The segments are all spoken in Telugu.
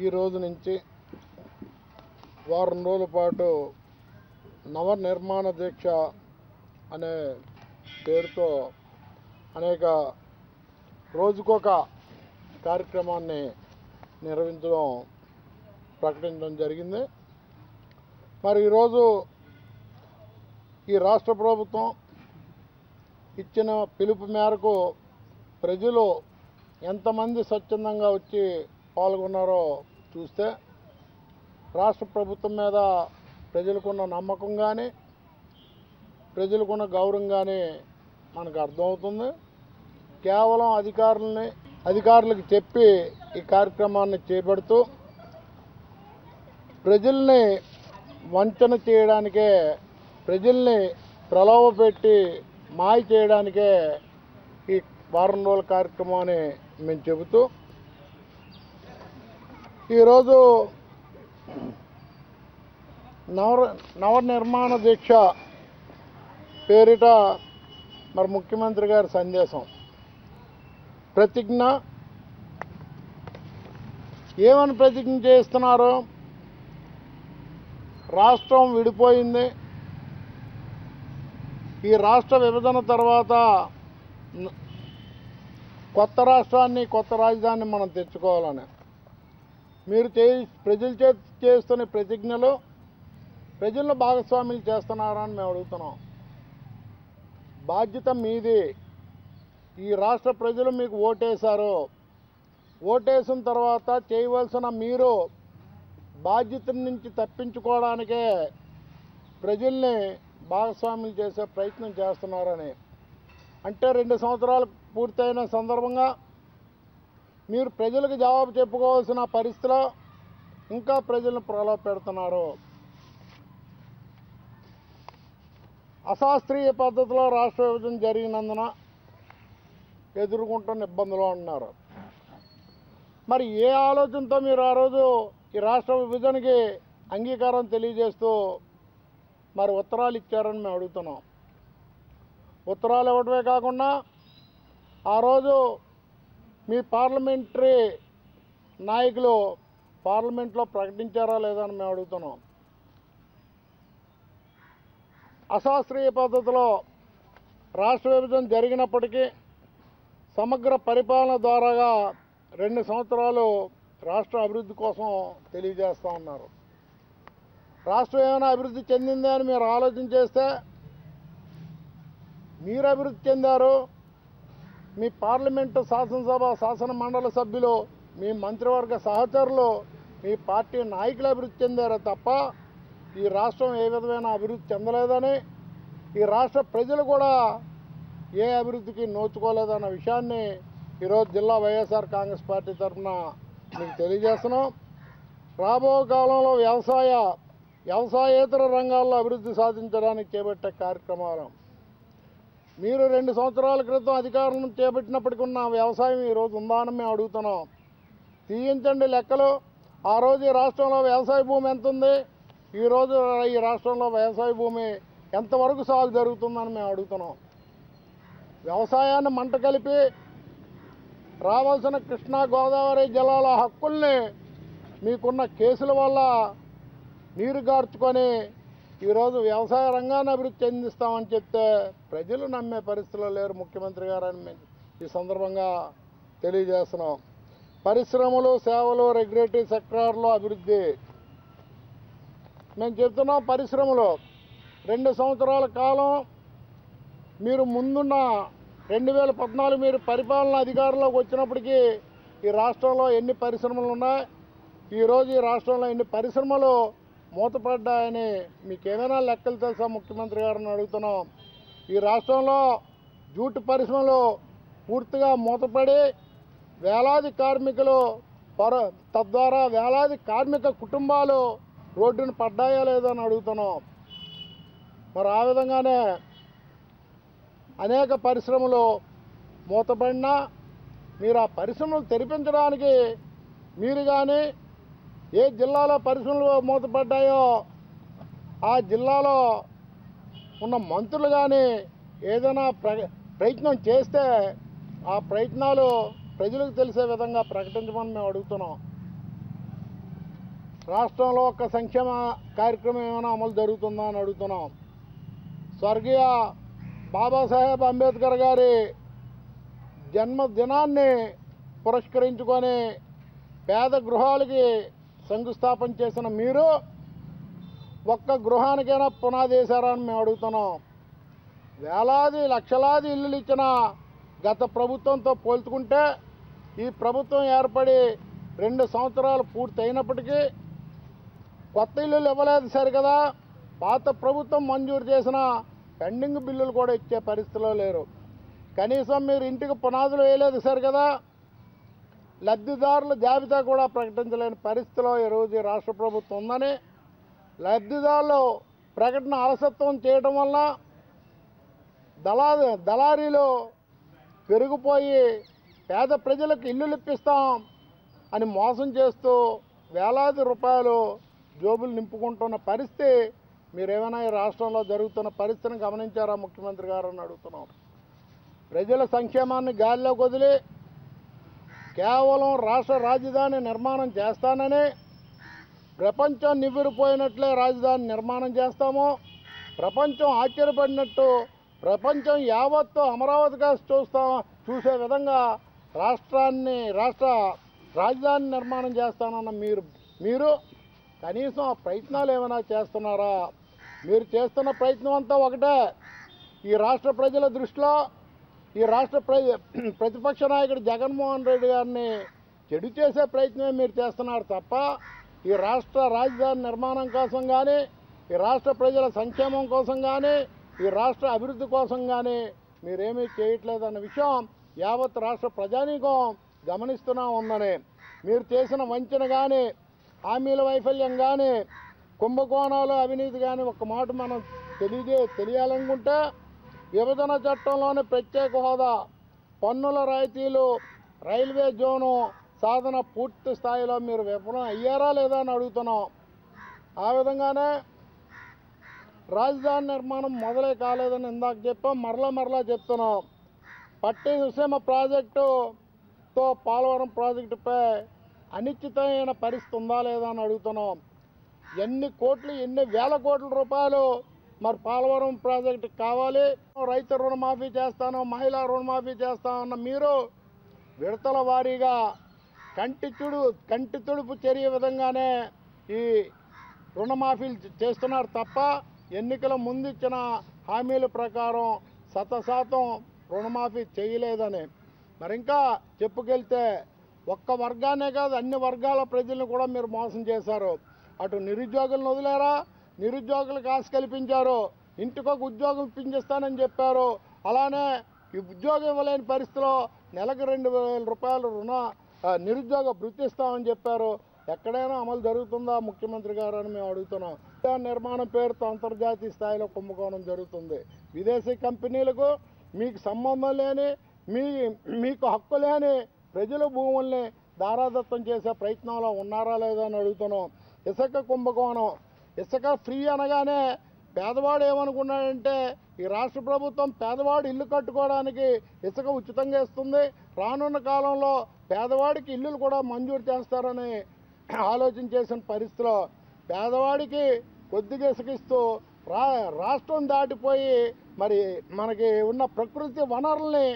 ఈ రోజు నుంచి వారం రోజుల పాటు నవనిర్మాణ దీక్ష అనే పేరుతో అనేక రోజుకొక కార్యక్రమాన్ని ప్రకటించడం జరిగింది. మరి ఈరోజు ఈ రాష్ట్ర ప్రభుత్వం ఇచ్చిన పిలుపు మేరకు ప్రజలు ఎంతమంది స్వచ్ఛందంగా వచ్చి పాల్గొన్నారో చూస్తే రాష్ట్ర ప్రభుత్వం మీద ప్రజలకున్న నమ్మకం కానీ ప్రజలకున్న గౌరవం కానీ మనకు అర్థమవుతుంది. కేవలం అధికారులకు చెప్పి ఈ కార్యక్రమాన్ని చేపడుతూ ప్రజల్ని వంచన చేయడానికే, ప్రజల్ని ప్రలోభపెట్టి మాయ చేయడానికే ఈ వారం రోజుల కార్యక్రమాన్ని మేము చెబుతూ ఈరోజు నవనిర్మాణ దీక్ష పేరిట మరి ముఖ్యమంత్రి గారి సందేశం ప్రతిజ్ఞ ఏమని ప్రతిజ్ఞ చేస్తున్నారు? రాష్ట్రం విడిపోయింది, ఈ రాష్ట్ర విభజన తర్వాత కొత్త రాష్ట్రాన్ని, కొత్త రాజధానిని మనం తెచ్చుకోవాలని మీరు ప్రజల చేస్తున్న ప్రతిజ్ఞలు ప్రజలను భాగస్వాములు చేస్తున్నారని మేము అడుగుతున్నాం. బాధ్యత మీది. ఈ రాష్ట్ర ప్రజలు మీకు ఓటేశారు. ఓటేసిన తర్వాత చేయవలసిన మీరు బాధ్యత నుంచి తప్పించుకోవడానికే ప్రజల్ని భాగస్వాములు చేసే ప్రయత్నం చేస్తున్నారని. అంటే 2 సంవత్సరాలు పూర్తయిన సందర్భంగా మీరు ప్రజలకు జవాబు చెప్పుకోవాల్సిన పరిస్థితిలో ఇంకా ప్రజలను ప్రలోభ పెడుతున్నారు. అశాస్త్రీయ పద్ధతిలో రాష్ట్ర విభజన జరిగినందున ఎదుర్కొంటున్న ఇబ్బందులు ఉన్నారు. మరి ఏ ఆలోచనతో మీరు ఆ రోజు ఈ రాష్ట్ర విభజనకి అంగీకారం తెలియజేస్తూ మరి ఉత్తరాలు ఇచ్చారని మేము అడుగుతున్నాం. ఉత్తరాలు ఇవ్వడమే కాకుండా ఆ రోజు మీ పార్లమెంటరీ నాయకులు పార్లమెంట్లో ప్రకటించారా లేదా అని మేము అడుగుతున్నాం. అశాస్త్రీయ పద్ధతిలో రాష్ట్ర విభజన జరిగినప్పటికీ సమగ్ర పరిపాలన ద్వారాగా 2 సంవత్సరాలు రాష్ట్ర అభివృద్ధి కోసం తెలియజేస్తూ ఉన్నారు. రాష్ట్రం ఏమైనా అభివృద్ధి చెందిందే అని మీరు ఆలోచన చేస్తే మీరు అభివృద్ధి చెందారు. మీ పార్లమెంటు, శాసనసభ, శాసన మండలి సభ్యులు, మీ మంత్రివర్గ సహచరులు, మీ పార్టీ నాయకులు అభివృద్ధి చెందారు తప్ప ఈ రాష్ట్రం ఏ విధమైన అభివృద్ధి చెందలేదని, ఈ రాష్ట్ర ప్రజలు కూడా ఏ అభివృద్ధికి నోచుకోలేదన్న విషయాన్ని ఈరోజు జిల్లా వైఎస్ఆర్ కాంగ్రెస్ పార్టీ తరఫున మీకు తెలియజేస్తున్నాం. రాబో కాలంలో వ్యవసాయేతర రంగాల్లో అభివృద్ధి సాధించడానికి చేపట్టే కార్యక్రమాలు మీరు 2 సంవత్సరాల క్రితం అధికారం చేపట్టినప్పటికీ ఉన్న వ్యవసాయం ఈరోజు ఉందా అని మేము అడుగుతున్నాం. తీయించండి లెక్కలు. ఆ రోజు ఈ రాష్ట్రంలో వ్యవసాయ భూమి ఎంత ఉంది, ఈరోజు ఈ రాష్ట్రంలో వ్యవసాయ భూమి ఎంతవరకు సాగు జరుగుతుందని మేము అడుగుతున్నాం. వ్యవసాయాన్ని మంట కలిపి రావాల్సిన కృష్ణా, గోదావరి జలాల హక్కుల్ని మీకున్న కేసుల వల్ల నీరు గార్చుకొని ఈరోజు వ్యవసాయ రంగాన్ని అభివృద్ధి చెందిస్తామని చెప్తే ప్రజలు నమ్మే పరిస్థితిలో లేరు ముఖ్యమంత్రి గారని మేము ఈ సందర్భంగా తెలియజేస్తున్నాం. పరిశ్రమలు, సేవలు, రెగ్యులేటరీ సెక్టార్లో అభివృద్ధి మేము చెప్తున్నాం. పరిశ్రమలు 2 సంవత్సరాల కాలం మీరు ముందున్న 2014 మీరు పరిపాలనా అధికారంలోకి వచ్చినప్పటికీ ఈ రాష్ట్రంలో ఎన్ని పరిశ్రమలు ఉన్నాయి, ఈరోజు ఈ రాష్ట్రంలో ఎన్ని పరిశ్రమలు మూతపడ్డాయని మీకేమైనా లెక్కలు తెలుసా ముఖ్యమంత్రి గారిని అడుగుతున్నాం. ఈ రాష్ట్రంలో జూటు పరిశ్రమలు పూర్తిగా మూతపడి వేలాది కార్మికులు తద్వారా వేలాది కార్మిక కుటుంబాలు రోడ్డును పడ్డాయా లేదని అడుగుతున్నాం. మరి ఆ విధంగానే అనేక పరిశ్రమలు మూతపడినా మీరు ఆ పరిశ్రమలు తెరిపించడానికి మీరు కానీ ఏ జిల్లాలో పరిశ్రమలు మూతపడ్డాయో ఆ జిల్లాలో ఉన్న మంత్రులు కానీ ఏదైనా ప్రయత్నం చేస్తే ఆ ప్రయత్నాలు ప్రజలకు తెలిసే విధంగా ప్రకటించమని మేము అడుగుతున్నాం. రాష్ట్రంలో ఒక సంక్షేమ కార్యక్రమం ఏమైనా అమలు జరుగుతుందా అని అడుగుతున్నాం. స్వర్గీయ బాబాసాహెబ్ అంబేద్కర్ గారి జన్మదినాన్ని పురస్కరించుకొని పేద గృహాలకి శంకుస్థాపన చేసిన మీరు ఒక్క గృహానికైనా పునాది వేశారని మేము అడుగుతున్నాం. వేలాది లక్షలాది ఇల్లులు ఇచ్చిన గత ప్రభుత్వంతో పోల్చుకుంటే ఈ ప్రభుత్వం ఏర్పడి 2 సంవత్సరాలు పూర్తి అయినప్పటికీ కొత్త ఇల్లులు ఇవ్వలేదు సరికదా, పాత ప్రభుత్వం మంజూరు చేసిన పెండింగ్ బిల్లులు కూడా ఇచ్చే పరిస్థితిలో లేరు. కనీసం మీరు ఇంటికి పునాదులు వేయలేదు సరికదా, లబ్ధిదారుల జాబితా కూడా ప్రకటించలేని పరిస్థితిలో ఈరోజు రాష్ట్ర ప్రభుత్వం ఉందని, లబ్ధిదారులు ప్రకటన అలసత్వం చేయడం వల్ల దళారీలు పెరిగిపోయి పేద ప్రజలకు ఇల్లులు ఇప్పిస్తాం అని మోసం చేస్తూ వేలాది రూపాయలు జోబులు నింపుకుంటున్న పరిస్థితి మీరేమైనా ఈ రాష్ట్రంలో జరుగుతున్న పరిస్థితిని గమనించారా ముఖ్యమంత్రి గారు అని అడుగుతున్నాం. ప్రజల సంక్షేమాన్ని గాలిలోకి వదిలి కేవలం రాష్ట్ర రాజధాని నిర్మాణం చేస్తానని ప్రపంచం నివ్వెరపోయినట్లే రాజధాని నిర్మాణం చేస్తాము, ప్రపంచం ఆశ్చర్యపడినట్టు ప్రపంచం యావత్తు అమరావతిగా చూసే విధంగా రాష్ట్ర రాజధాని నిర్మాణం చేస్తానన్న మీరు కనీసం ఆ ప్రయత్నాలు ఏమైనా చేస్తున్నారా? మీరు చేస్తున్న ప్రయత్నం అంతా ఒకటే. ఈ రాష్ట్ర ప్రజల దృష్టిలో ఈ రాష్ట్ర ప్రతిపక్ష నాయకుడు జగన్మోహన్ రెడ్డి గారిని చెడు చేసే ప్రయత్నమే మీరు చేస్తున్నారు తప్ప ఈ రాష్ట్ర రాజధాని నిర్మాణం కోసం కానీ, ఈ రాష్ట్ర ప్రజల సంక్షేమం కోసం కానీ, ఈ రాష్ట్ర అభివృద్ధి కోసం కానీ మీరేమీ చేయట్లేదన్న విషయం యావత్ రాష్ట్ర ప్రజానీకం గమనిస్తూనే ఉందని, మీరు చేసిన వంచన కానీ, హామీల వైఫల్యం కానీ, కుంభకోణాలు అవినీతి కానీ ఒక్క మాట మనం తెలియాలనుకుంటే విభజన చట్టంలోని ప్రత్యేక హోదా, పన్నుల రాయితీలు, రైల్వే జోను సాధన పూర్తి స్థాయిలో మీరు విఫలం అయ్యారా లేదా అని అడుగుతున్నాం. ఆ విధంగానే రాజధాని నిర్మాణం మొదలే కాలేదని ఇందాక చెప్పాం, మరలా చెప్తున్నాం. పట్టిసీమ ప్రాజెక్టుతో పోలవరం ప్రాజెక్టుపై అనిశ్చితమైన పరిస్థితి ఉందా లేదా అని అడుగుతున్నాం. ఎన్ని వేల కోట్ల రూపాయలు మరి పోలవరం ప్రాజెక్టుకి కావాలి. రైతు రుణమాఫీ చేస్తాను, మహిళా రుణమాఫీ చేస్తామన్న మీరు విడతల వారీగా కంటి తుడుపు చర్య విధంగానే ఈ రుణమాఫీలు చేస్తున్నారు తప్ప ఎన్నికల ముందు ఇచ్చిన హామీల ప్రకారం 100% రుణమాఫీ చేయలేదని. మరి ఇంకా చెప్పుకెళ్తే ఒక్క వర్గానే కాదు అన్ని వర్గాల ప్రజలను కూడా మీరు మోసం చేశారు. అటు నిరుద్యోగులను వదిలేరా, నిరుద్యోగులకు ఆశ కల్పించారు, ఇంటికొక ఉద్యోగం ఇప్పించేస్తానని చెప్పారు. అలానే ఈ ఉద్యోగం ఇవ్వలేని పరిస్థితిలో నెలకు 2,000 రూపాయలు నిరుద్యోగ భృతి ఇస్తామని చెప్పారు. ఎక్కడైనా అమలు జరుగుతుందా ముఖ్యమంత్రి గారు అని మేము అడుగుతున్నాం. నిర్మాణం పేరుతో అంతర్జాతీయ స్థాయిలో కుంభకోణం జరుగుతుంది. విదేశీ కంపెనీలకు మీకు సంబంధం లేని, మీకు హక్కు లేని ప్రజల భూముల్ని దారాదత్తం చేసే ప్రయత్నంలో ఉన్నారా లేదా అని అడుగుతున్నాం. ఇసుక కుంభకోణం, ఇసుక ఫ్రీ అనగానే పేదవాడు ఏమనుకున్నాడంటే ఈ రాష్ట్ర ప్రభుత్వం పేదవాడు ఇల్లు కట్టుకోవడానికి ఇసుక ఉచితంగా ఇస్తుంది, రానున్న కాలంలో పేదవాడికి ఇల్లులు కూడా మంజూరు చేస్తారని ఆలోచన చేసిన పరిస్థితిలో పేదవాడికి కొద్దిగా ఇసుకిస్తూ రాష్ట్రం దాటిపోయి మరి మనకి ఉన్న ప్రకృతి వనరుల్ని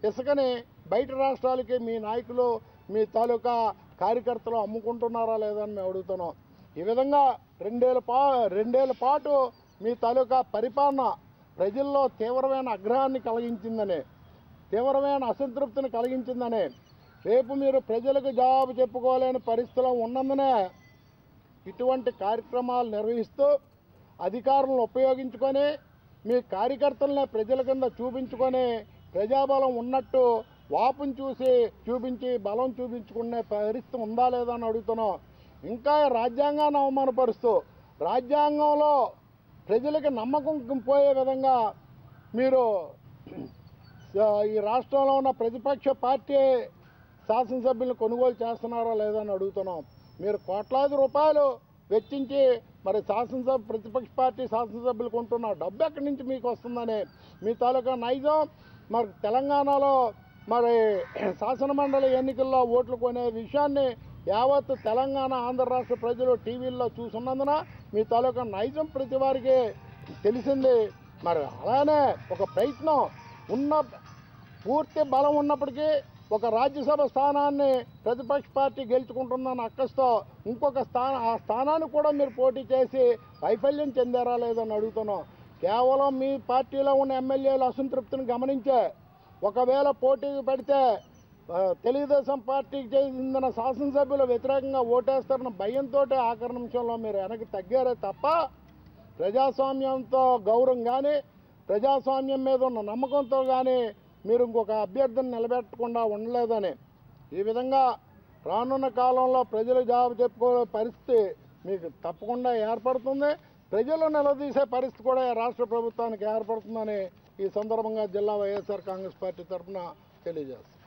ఇసుకని బయట రాష్ట్రాలకి మీ నాయకులు మీ తాలూకా కార్యకర్తలు అమ్ముకుంటున్నారా లేదని మేము అడుగుతున్నాం. ఈ విధంగా 2 ఏళ్ల పాటు మీ తాలూకా పరిపాలన ప్రజల్లో తీవ్రమైన ఆగ్రహాన్ని కలిగించిందని, తీవ్రమైన అసంతృప్తిని కలిగించిందని, రేపు మీరు ప్రజలకు జవాబు చెప్పుకోలేని పరిస్థితిలో ఉన్నందునే ఇటువంటి కార్యక్రమాలు నిర్వహిస్తూ అధికారులను ఉపయోగించుకొని మీ కార్యకర్తలనే ప్రజల కింద చూపించుకొని ప్రజాబలం ఉన్నట్టు వాపును చూపించి బలం చూపించుకునే పరిస్థితి ఉందా లేదా అని అడుగుతున్నాం. ఇంకా రాజ్యాంగాన్ని అవమానపరుస్తూ రాజ్యాంగంలో ప్రజలకి నమ్మకం పోయే విధంగా మీరు ఈ రాష్ట్రంలో ఉన్న ప్రతిపక్ష పార్టీ శాసనసభ్యులను కొనుగోలు చేస్తున్నారా లేదని అడుగుతున్నాం. మీరు కోట్లాది రూపాయలు వెచ్చించి మరి ప్రతిపక్ష పార్టీ శాసనసభ్యులు కొంటున్న డబ్బు ఎక్కడి నుంచి మీకు వస్తుందని మీ తాలూకా నైజం మరి తెలంగాణలో మరి శాసనమండలి ఎన్నికల్లో ఓట్లు కొనే విషయాన్ని యావత్ తెలంగాణ ఆంధ్ర రాష్ట్ర ప్రజలు టీవీల్లో చూసున్నందున మీ తాలూకా నైజం ప్రతి వారికి తెలిసింది. మరి అలానే ఒక ప్రయత్నం ఉన్న పూర్తి బలం ఉన్నప్పటికీ ఒక రాజ్యసభ స్థానాన్ని ప్రతిపక్ష పార్టీ గెలుచుకుంటుందన్న అక్కస్తో ఇంకొక ఆ స్థానాన్ని కూడా మీరు పోటీ చేసి వైఫల్యం చెందారా లేదని అడుగుతున్నాం. కేవలం మీ పార్టీలో ఉన్న ఎమ్మెల్యేల అసంతృప్తిని గమనించే ఒకవేళ పోటీకి పెడితే తెలుగుదేశం పార్టీకి చెందిన శాసనసభ్యులు వ్యతిరేకంగా ఓటేస్తారన్న భయంతో ఆఖరి నిమిషంలో మీరు వెనక్కి తగ్గారే తప్ప ప్రజాస్వామ్యంతో గౌరవం కానీ ప్రజాస్వామ్యం మీద ఉన్న నమ్మకంతో కానీ మీరు ఇంకొక అభ్యర్థిని నిలబెట్టకుండా ఉండలేదని ఈ విధంగా రానున్న కాలంలో ప్రజలు జవాబు చెప్పుకోలే పరిస్థితి మీకు తప్పకుండా ఏర్పడుతుంది. ప్రజలు నిలదీసే పరిస్థితి కూడా రాష్ట్ర ప్రభుత్వానికి ఏర్పడుతుందని ఈ సందర్భంగా జిల్లా వైఎస్ఆర్ కాంగ్రెస్ పార్టీ తరఫున తెలియజేస్తాం.